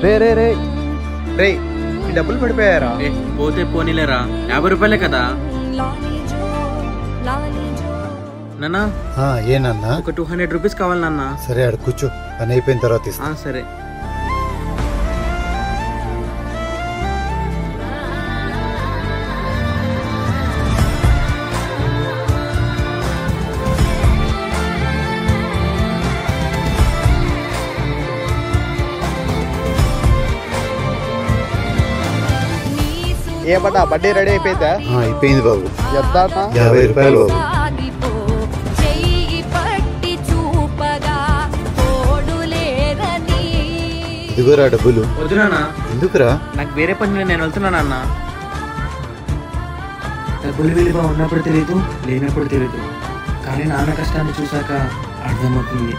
రే రే రే రే ఈ డబ్బులు పడిపోయారా? పోతే పోనీలేరా, 50 రూపాయలే కదా. నాన్న ఏనన్నా? ఒక 200 రూపీస్ కావాలి నాన్న. సరే ఆడ కూర్చో, పని అయిపోయిన తర్వాత ఇస్తా. సరే. ఏమన్నా బడ్డీ రెడీ అయిపోయిందా? అయిపోయింది బాబు. ఎంత అన్నా? 50 రూపాయలు బాబు. ఇదిగోరా డబ్బులు. వద్దు నాన్న. ఎందుకురా? నాకు వేరే పని, నేను వెళ్తున్నాను అన్న. డబ్బులు విలువ ఉన్నప్పుడు తెలియదు, లేనప్పుడు తెలియదు, కానీ నాన్న కష్టాన్ని చూసాక అర్థమవుతుంది.